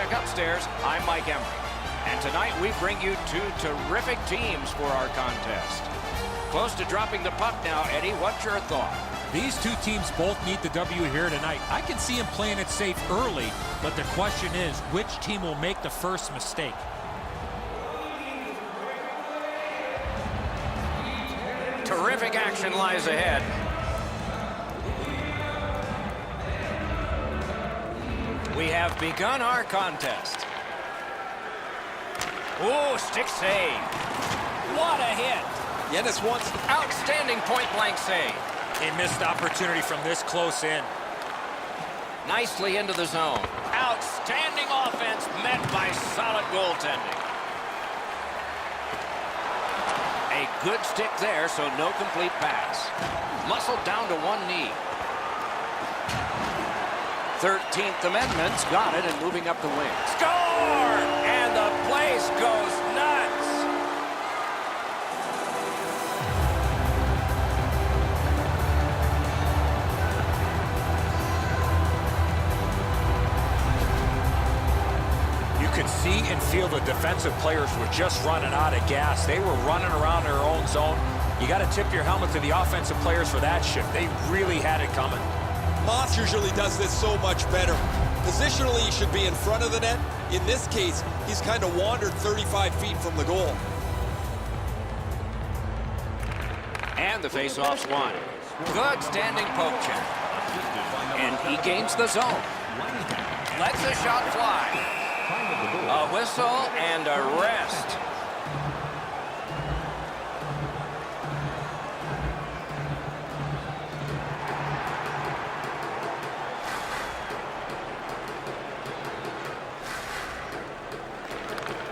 back upstairs. I'm Mike Emery. And tonight we bring you two terrific teams for our contest. Close to dropping the puck now, Eddie. What's your thought? These two teams both need the W here tonight. I can see them playing it safe early, but the question is, which team will make the first mistake? Terrific action lies ahead. We have begun our contest. Oh, stick save. What a hit. Yennis wants outstanding point-blank save. A missed opportunity from this close in. Nicely into the zone. Outstanding offense met by solid goaltending. A good stick there, so no complete pass. Muscled down to one knee. 13th Amendment's got it and moving up the wing. Score! And the place goes nuts. You could see and feel the defensive players were just running out of gas. They were running around their own zone. You got to tip your helmet to the offensive players for that shift. They really had it coming. Moss usually does this so much better. Positionally, he should be in front of the net. In this case, he's kind of wandered 35 feet from the goal. And the face-off's won. Good standing poke check. And he gains the zone. Lets the shot fly. A whistle and a rest.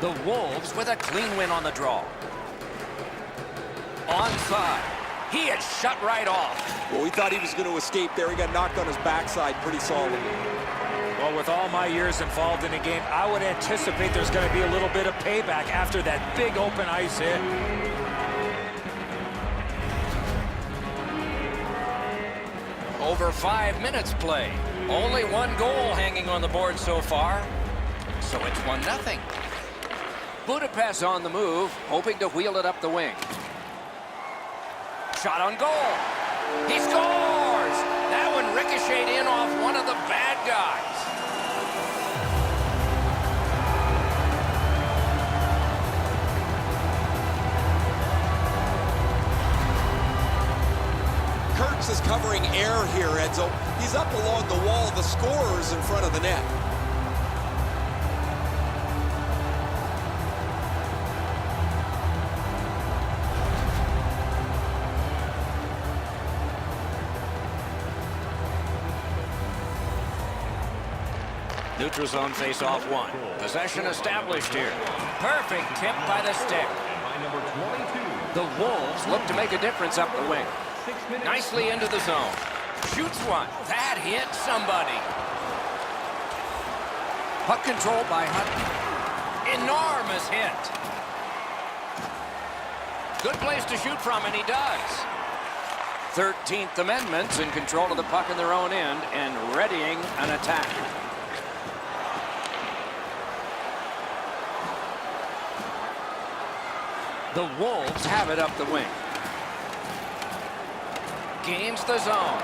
The Wolves with a clean win on the draw. Onside. He had shut right off. Well, we thought he was going to escape there. He got knocked on his backside pretty solidly. Well, with all my years involved in the game, I would anticipate there's going to be a little bit of payback after that big open ice hit. Over 5 minutes played. Only one goal hanging on the board so far. So it's 1-0. Budapest on the move, hoping to wheel it up the wing. Shot on goal. He scores! That one ricocheted in off one of the bad guys. Kurtz is covering air here, Edzo. He's up along the wall. The scorer's in front of the net. Neutral zone face-off one. Possession established here. Perfect tip by the stick. The Wolves look to make a difference up the wing. Nicely into the zone. Shoots one. That hit somebody. Puck control by Hutton. Enormous hit. Good place to shoot from, and he does. 13th Amendment's in control of the puck in their own end and readying an attack. The Wolves have it up the wing. Gains the zone.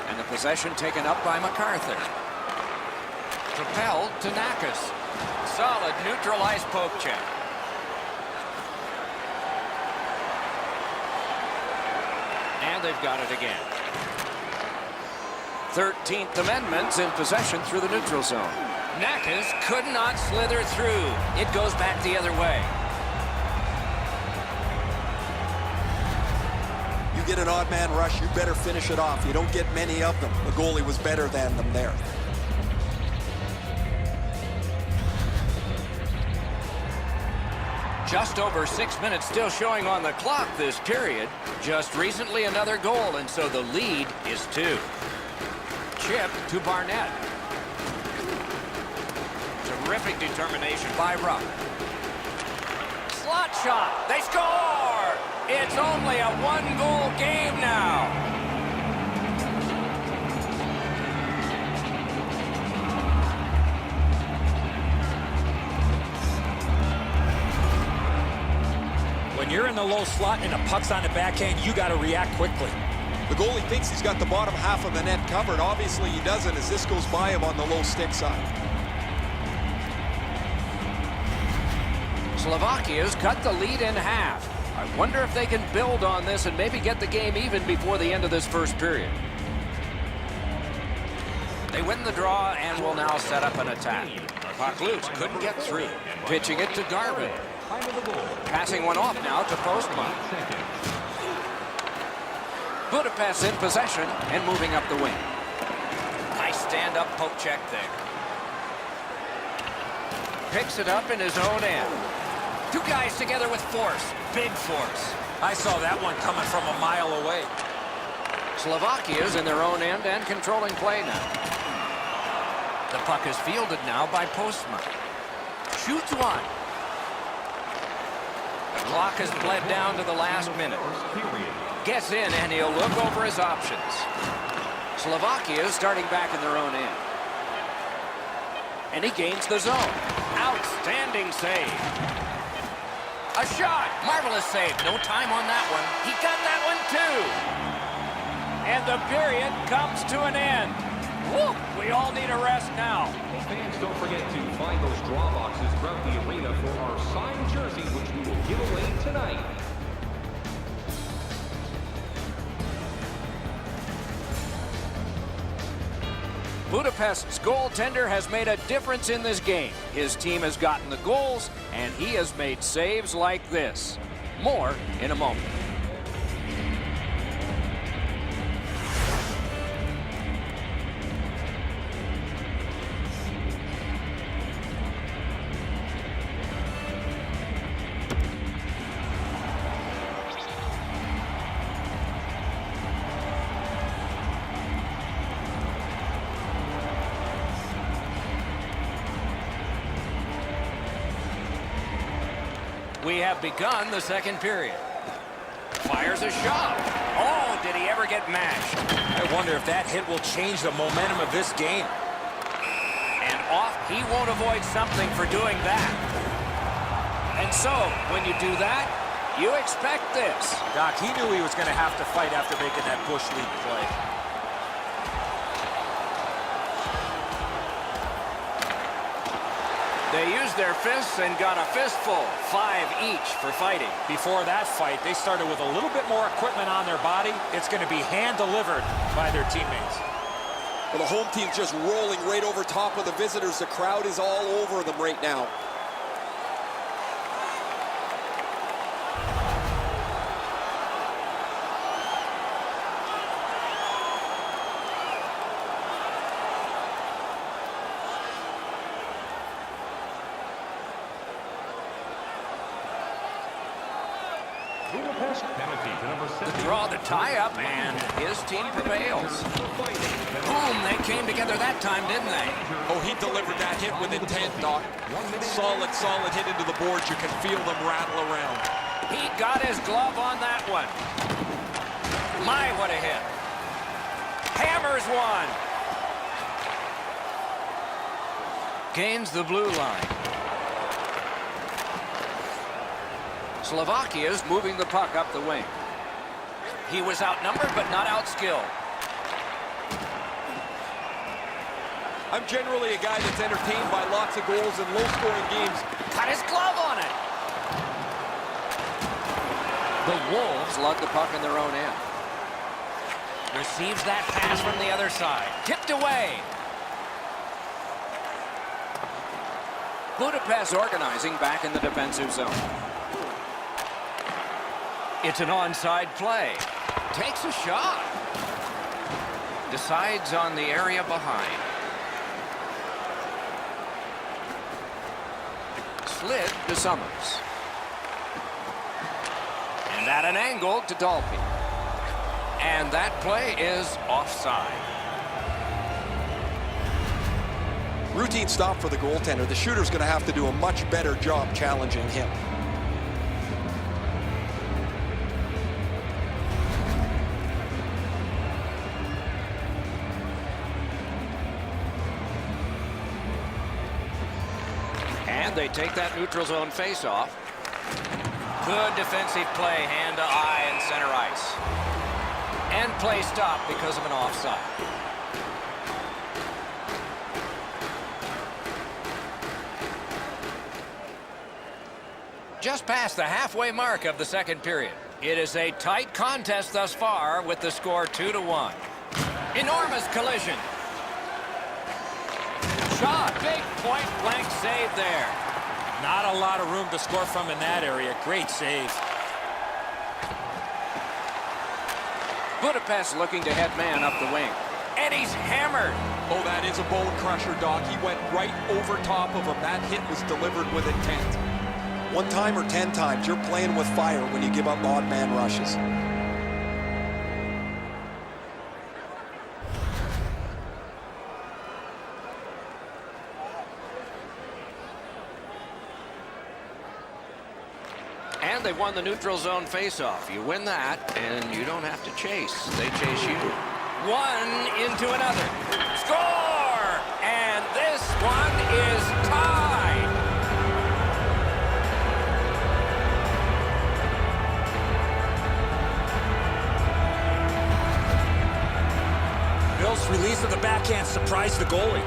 And the possession taken up by MacArthur. Propelled to Nakas. Solid neutralized poke check. And they've got it again. 13th Amendment's in possession through the neutral zone. Nakas could not slither through. It goes back the other way. You get an odd man rush, you better finish it off. You don't get many of them. The goalie was better than them there. Just over 6 minutes still showing on the clock this period. Just recently another goal, and so the lead is 2. Chip to Barnett. Terrific determination by Rupp. Slot shot. They score! It's only a 1-goal game now. you're in the low slot and the puck's on the backhand, you got to react quickly. The goalie thinks he's got the bottom half of the net covered. Obviously, he doesn't as this goes by him on the low stick side. Slovakia's cut the lead in half. I wonder if they can build on this and maybe get the game even before the end of this first period. They win the draw and will now set up an attack. Puck loose, couldn't get through. Pitching it to Garvin. Passing one off now to Postma. Budapest in possession and moving up the wing. Nice stand-up poke check there. Picks it up in his own end. Two guys together with force. Big force. I saw that one coming from a mile away. Slovakia's in their own end and controlling play now. The puck is fielded now by Postma. Shoots one. The clock has bled down to the last minute. Gets in and he'll look over his options. Slovakia is starting back in their own end. And he gains the zone. Outstanding save. A shot. Marvelous save. No time on that one. He got that one too. And the period comes to an end. Woo! We all need a rest now. Fans, don't forget to find those draw boxes throughout the arena for our signed jerseys, which we will give away tonight. Budapest's goaltender has made a difference in this game. His team has gotten the goals, and he has made saves like this. More in a moment. We have begun the second period. Fires a shot. Oh, did he ever get mashed? I wonder if that hit will change the momentum of this game. And off, he won't avoid something for doing that. And so, when you do that, you expect this. Doc, he knew he was going to have to fight after making that Bush League play. They used their fists and got a fistful, 5 each for fighting. Before that fight, they started with a little bit more equipment on their body. It's going to be hand-delivered by their teammates. Well, the home team's just rolling right over top of the visitors. The crowd is all over them right now. Draw the tie-up, and his team prevails. Boom, they came together that time, didn't they? Oh, he delivered that hit with intent, Doc. Solid, solid hit into the boards. You can feel them rattle around. He got his glove on that one. My, what a hit. Hammers one. Gains the blue line. Slovakia's moving the puck up the wing. He was outnumbered, but not outskilled. I'm generally a guy that's entertained by lots of goals and low-scoring games. Got his glove on it. The Wolves lug the puck in their own end. Receives that pass from the other side. Tipped away. Budapest organizing back in the defensive zone. It's an onside play. Takes a shot. Decides on the area behind. Slid to Summers. And at an angle to Dolphy. And that play is offside. Routine stop for the goaltender. The shooter's going to have to do a much better job challenging him. And they take that neutral zone face-off. Good defensive play, hand to eye and center ice. And play stopped because of an offside. Just past the halfway mark of the second period. It is a tight contest thus far with the score 2-1. Enormous collision. Shot, big point blank save there. Not a lot of room to score from in that area. Great save. Budapest looking to head man up the wing. And he's hammered. Oh, that is a bone crusher, Doc. He went right over top of him. That hit was delivered with intent. 1 time or 10 times, you're playing with fire when you give up odd man rushes. And they won the neutral zone faceoff. You win that, and you don't have to chase. They chase you. One into another. Score! And this one is tied. Bill's release of the backhand surprised the goalie.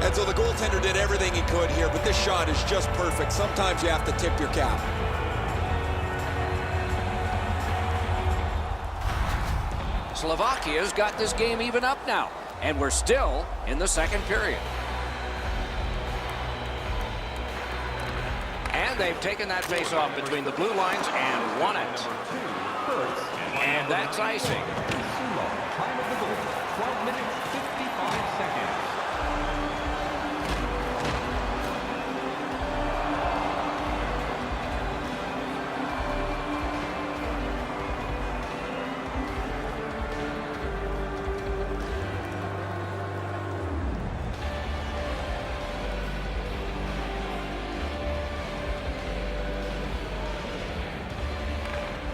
And so the goaltender did everything he could here, but this shot is just perfect. Sometimes you have to tip your cap. Slovakia's got this game even up now, and we're still in the second period. And they've taken that face-off between the blue lines and won it. And that's icing. Time of the goal, 12 minutes, 55 seconds.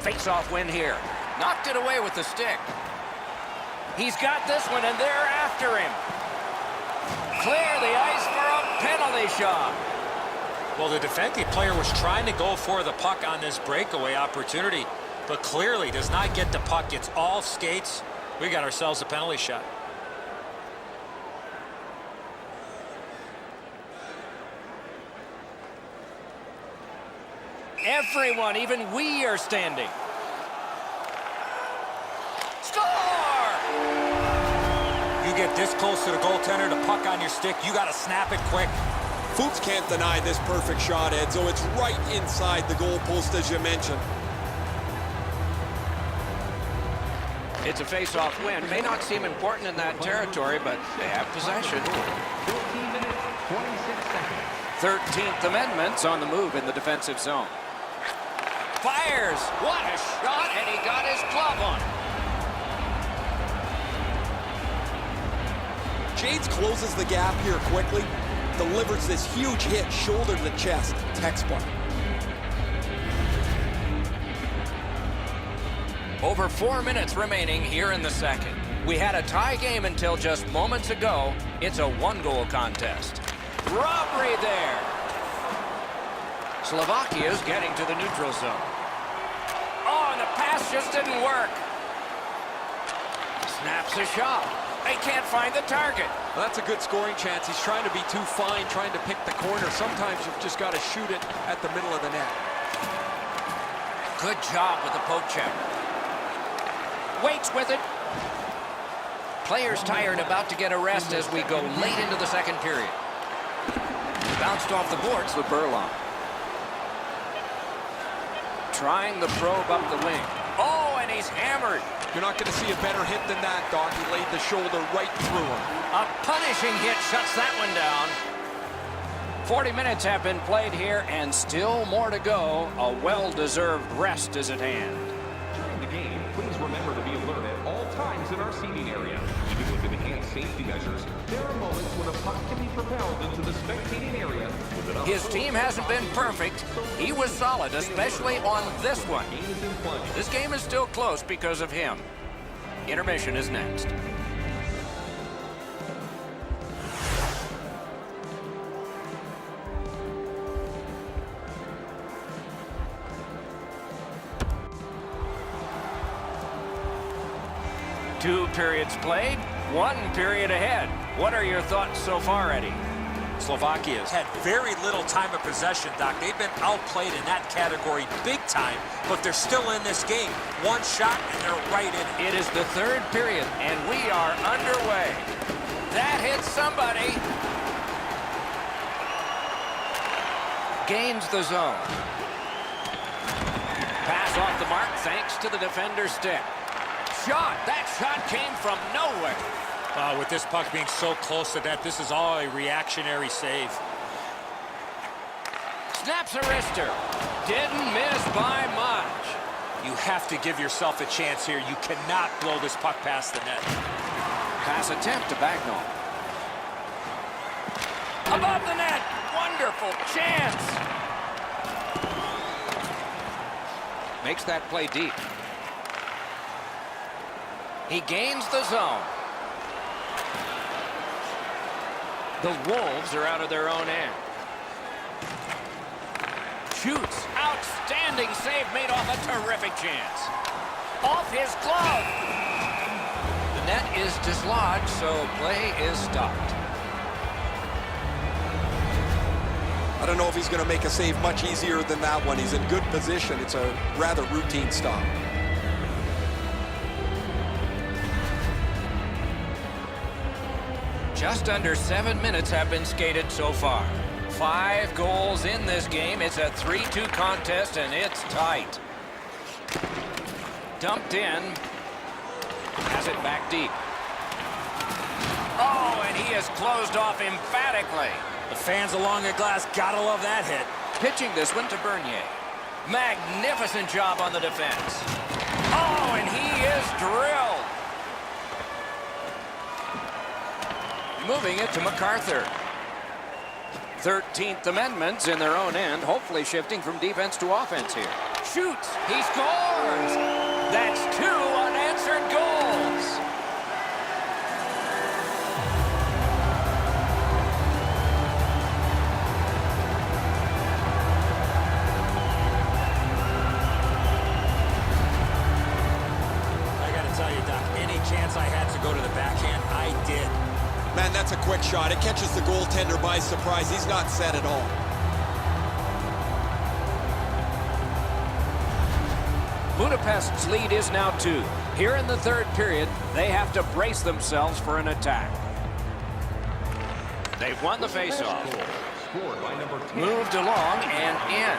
Face-off win here. Knocked it away with the stick. He's got this one, and they're after him. Clear the ice for a penalty shot. Well, the defensive player was trying to go for the puck on this breakaway opportunity, but clearly does not get the puck. It's all skates. We got ourselves a penalty shot. Everyone, even we, are standing. Score! You get this close to the goaltender, the puck on your stick, you got to snap it quick. Fuchs can't deny this perfect shot, Ed, so it's right inside the goal post, as you mentioned. It's a face-off win. May not seem important in that territory, but they have possession. 14 minutes, 26 seconds. 13th Amendment's on the move in the defensive zone. Fires! What a shot, and he got his glove on it. Jades closes the gap here quickly, delivers this huge hit, shoulder to the chest, textbook. Over 4 minutes remaining here in the second. We had a tie game until just moments ago. It's a one-goal contest. Robbery there. Slovakia's getting to the neutral zone. Oh, and the pass just didn't work. Snaps a shot. They can't find the target. Well, that's a good scoring chance. He's trying to be too fine, trying to pick the corner. Sometimes you've just got to shoot it at the middle of the net. Good job with the poke check. Waits with it. Players tired, about to get a rest as we go late into the second period. Bounced off the boards with Burlong. Trying the probe up the wing. Oh, and he's hammered. You're not going to see a better hit than that, Doc. He laid the shoulder right through him. A punishing hit shuts that one down. 40 minutes have been played here, and still more to go. A well-deserved rest is at hand. During the game, please remember to be alert at all times in our seating area. Even with enhanced safety measures, there are moments when a puck can be propelled into the spectating area. His team hasn't been perfect. He was solid, especially on this one. This game is still close because of him. Intermission is next. 2 periods played, 1 period ahead. What are your thoughts so far, Eddie? Slovakia's had very little time of possession, Doc. They've been outplayed in that category big time, but they're still in this game. 1 shot, and they're right in it. It is the 3rd period, and we are underway. That hits somebody. Gains the zone. Pass off the mark thanks to the defender's stick. Shot. That shot came from nowhere. With this puck being so close to net, this is all a reactionary save. Snaps a wrister. Didn't miss by much. You have to give yourself a chance here. You cannot blow this puck past the net. Pass attempt to Bagnall. Above the net. Wonderful chance. Makes that play deep. He gains the zone. The Wolves are out of their own end. Shoots. Outstanding save made off a terrific chance. Off his glove. The net is dislodged, so play is stopped. I don't know if he's going to make a save much easier than that one. He's in good position. It's a rather routine stop. Just under 7 minutes have been skated so far. 5 goals in this game. It's a 3-2 contest, and it's tight. Dumped in. Has it back deep. Oh, and he is closed off emphatically. The fans along the glass gotta love that hit. Pitching this one to Bernier. Magnificent job on the defense. Oh, and he is drilled. Moving it to MacArthur. 13th Amendment's in their own end, hopefully shifting from defense to offense here. Shoots. He scores. That's 2 unanswered goals. I gotta tell you, Doc, any chance I had to go to the backhand, I did. Man, that's a quick shot. It catches the goaltender by surprise. He's not set at all. Budapest's lead is now 2. Here in the 3rd period, they have to brace themselves for an attack. They've won the faceoff. Moved along and in.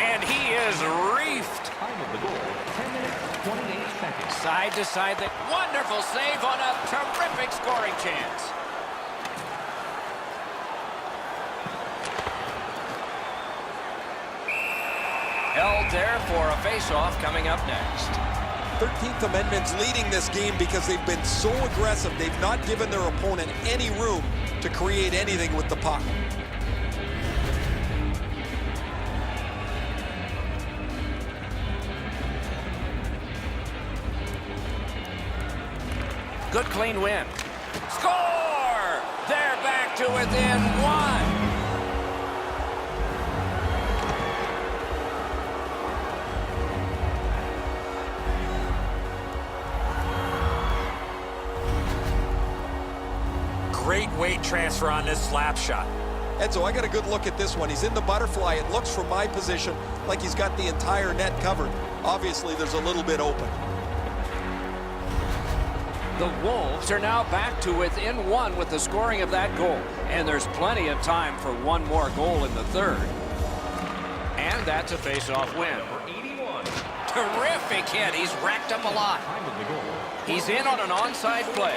And he is reefed. Time of the goal, 10 minutes, 28 seconds. Side to side. That wonderful save on a terrific scoring chance. Held there for a face-off coming up next. 13th Amendment's leading this game because they've been so aggressive. They've not given their opponent any room to create anything with the puck. Good clean win. Score! They're back to within 1. Great weight transfer on this slap shot. Edzo, I got a good look at this one. He's in the butterfly. It looks from my position like he's got the entire net covered. Obviously, there's a little bit open. The Wolves are now back to within 1 with the scoring of that goal. And there's plenty of time for one more goal in the 3rd. And that's a face-off win. Terrific hit. He's racked up a lot. He's in on an onside play.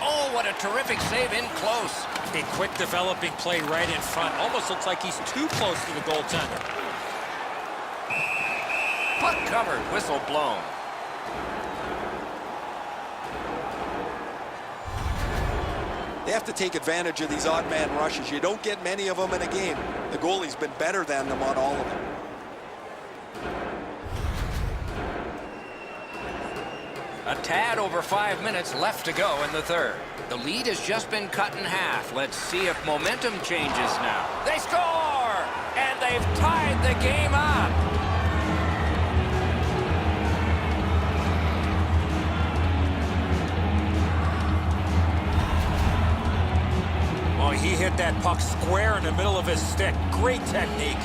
Oh, what a terrific save in close. A quick developing play right in front. Almost looks like he's too close to the goaltender. Puck covered, whistle blown. They have to take advantage of these odd man rushes. You don't get many of them in a game. The goalie's been better than them on all of them. A tad over 5 minutes left to go in the 3rd. The lead has just been cut in half. Let's see if momentum changes now. They score! And they've tied the game up. he hit that puck square in the middle of his stick. Great technique.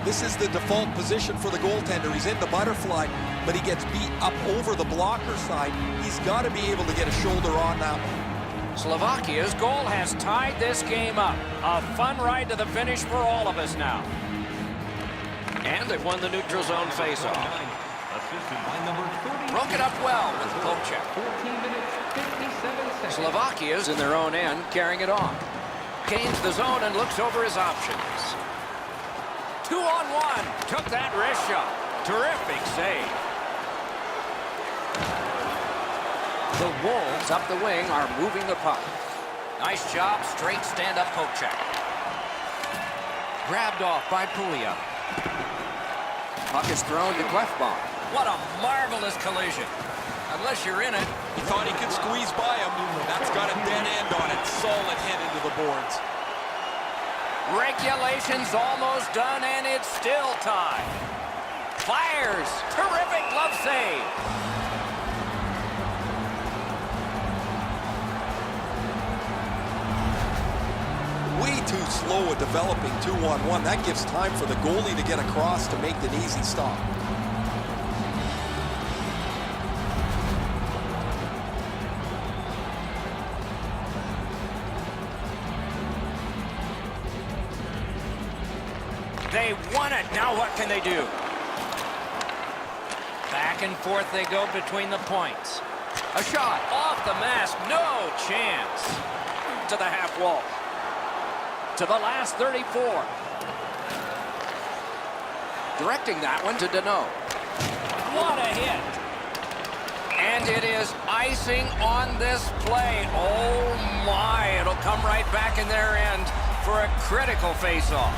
This is the default position for the goaltender. He's in the butterfly, but he gets beat up over the blocker side. He's got to be able to get a shoulder on that one. Slovakia's goal has tied this game up. A fun ride to the finish for all of us now. And they've won the neutral zone faceoff. Broke it up well with Kopchak. 14 minutes, 57 seconds. Slovakia's in their own end, carrying it on. Gains the zone and looks over his options. 2-on-1. Took that wrist shot. Terrific save. The Wolves up the wing are moving the puck. Nice job, straight stand-up Kopchak. Grabbed off by Pulia. Puck is thrown to Clefbaum. What a marvelous collision. Unless you're in it. He thought he could squeeze by him. That's got a dead end on it. Solid hit into the boards. Regulation's almost done, and it's still tied. Fires. Terrific glove save. Way too slow at developing 2-on-1. That gives time for the goalie to get across to make an easy stop. They won it. Now what can they do? Back and forth they go between the points. A shot off the mask. No chance. To the half wall. To the last 34. Directing that one to Deneau. What a hit. And it is icing on this play. Oh my. It'll come right back in their end for a critical face-off.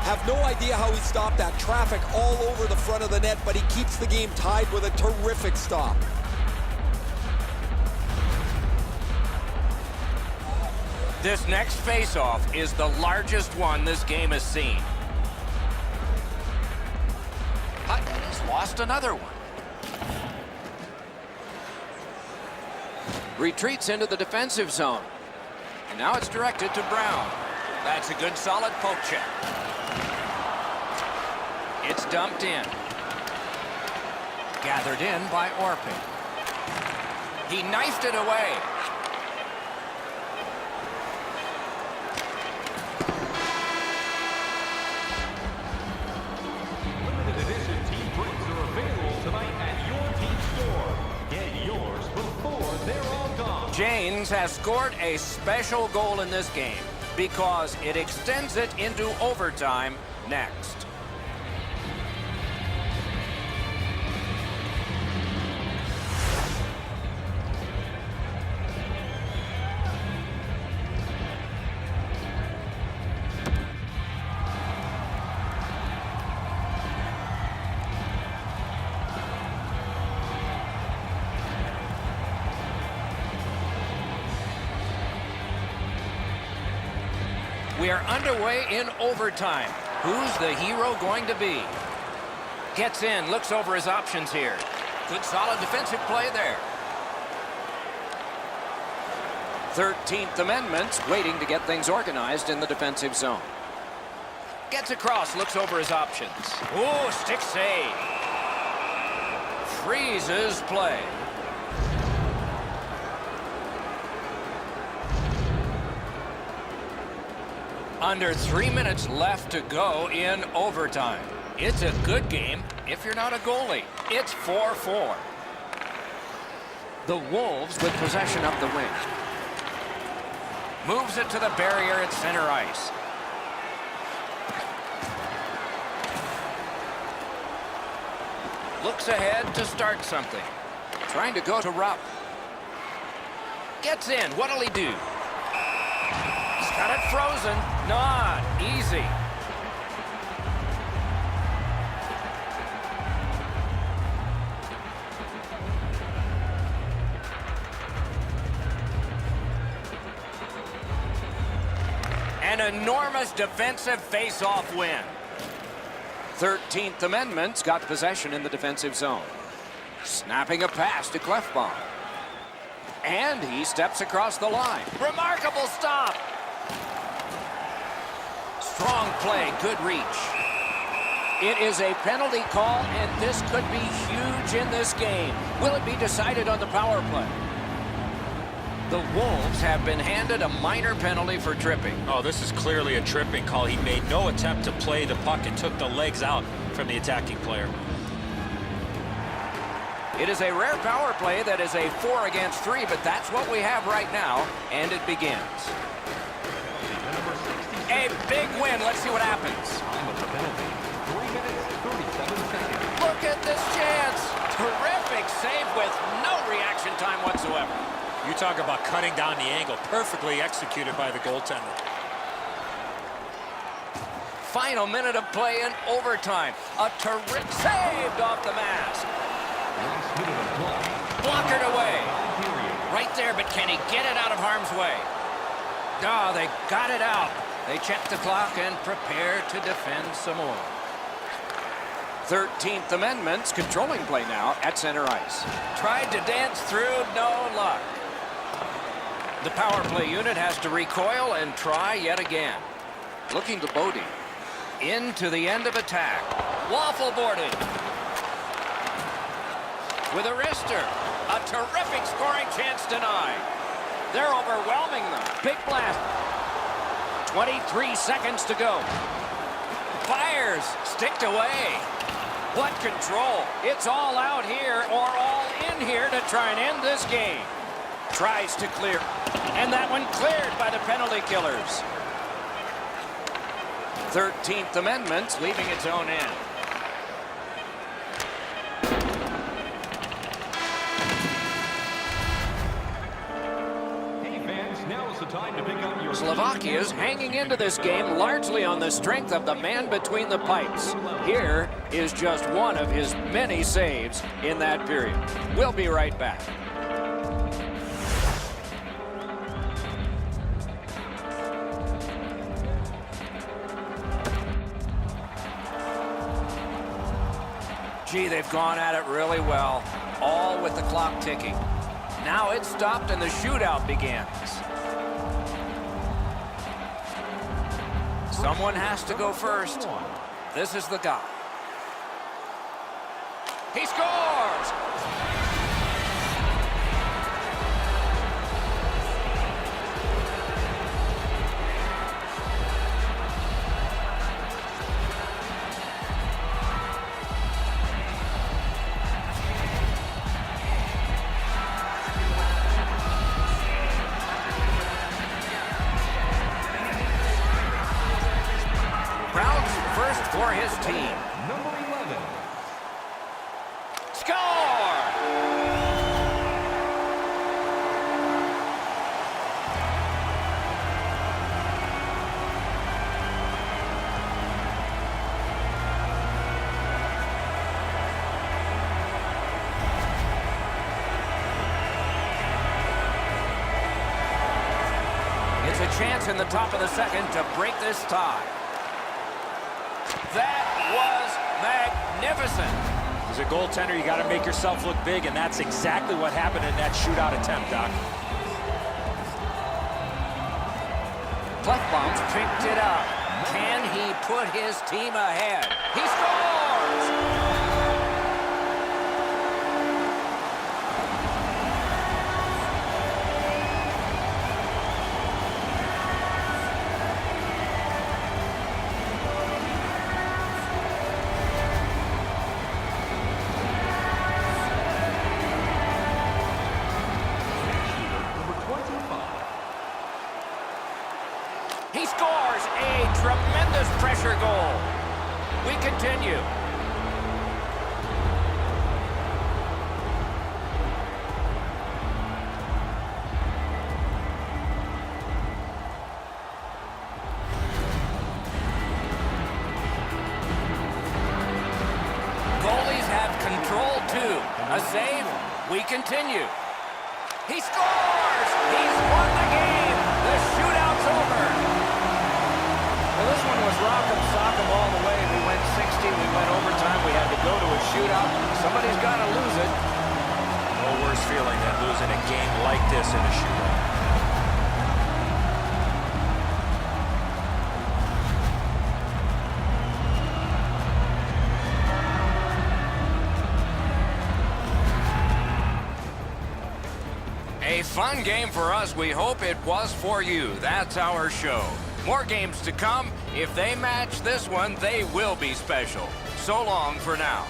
Have no idea how he stopped that. Traffic all over the front of the net, but he keeps the game tied with a terrific stop. This next face-off is the largest one this game has seen. Hutton has lost another one. Retreats into the defensive zone. And now it's directed to Brown. That's a good solid poke check. It's dumped in. Gathered in by Orping. He knifed it away. Limited edition team drinks are available tonight at your team store. Get yours before they're all gone. Janes has scored a special goal in this game because it extends it into overtime next. We are underway in overtime. Who's the hero going to be? Gets in, looks over his options here. Good solid defensive play there. 13th Amendment waiting to get things organized in the defensive zone. Gets across, looks over his options. Oh, stick save. Freezes play. Under 3 minutes left to go in overtime. It's a good game if you're not a goalie. It's 4-4. The Wolves with possession up the wing. Moves it to the barrier at center ice. Looks ahead to start something. Trying to go to Rupp. Gets in. What'll he do? He's got it frozen. Not easy. An enormous defensive face-off win. 13th Amendment's got possession in the defensive zone. Snapping a pass to Clefbaum. And he steps across the line. Remarkable stop. Strong play, good reach. It is a penalty call, and this could be huge in this game. Will it be decided on the power play? The Wolves have been handed a minor penalty for tripping. Oh, this is clearly a tripping call. He made no attempt to play the puck and took the legs out from the attacking player. It is a rare power play that is a 4 against 3, but that's what we have right now, and it begins. A big win. Let's see what happens. Look at this chance. Terrific save with no reaction time whatsoever. You talk about cutting down the angle. Perfectly executed by the goaltender. Final minute of play in overtime. A terrific saved off the mask. Blockered away. Right there, but can he get it out of harm's way? Oh, they got it out. They check the clock and prepare to defend some more. 13th Amendment's controlling play now at center ice. Tried to dance through, no luck. The power play unit has to recoil and try yet again. Looking to Bodie. Into the end of attack. Waffle boarded. With a wrister. A terrific scoring chance denied. They're overwhelming them. Big blast. 23 seconds to go. Fires. Sticked away. What control. It's all out here or all in here to try and end this game. Tries to clear. And that one cleared by the penalty killers. 13th Amendment's leaving its own end. Hey fans, now is the time to pick up your... Slovakia's hanging into this game largely on the strength of the man between the pipes. Here is just one of his many saves in that period. We'll be right back. Gee, they've gone at it really well, all with the clock ticking. Now it's stopped and the shootout begins. Someone has to go first. This is the guy. He scores! For his team. Number 11. Score! It's a chance in the top of the second to break this tie. That was magnificent. As a goaltender, you got to make yourself look big, and that's exactly what happened in that shootout attempt, Doc. Klefbom's picked it up. Can he put his team ahead? He scores! He scores a tremendous pressure goal. We continue. Goalies have control too. A save. We continue. He scores! He's won the game. The shootout's over. Well, this one was rock'em sock'em all the way. We went 60, we went overtime, we had to go to a shootout. Somebody's got to lose it. No worse feeling than losing a game like this in a shootout. Fun game for us. We hope it was for you. That's our show. More games to come. If they match this one, they will be special. So long for now.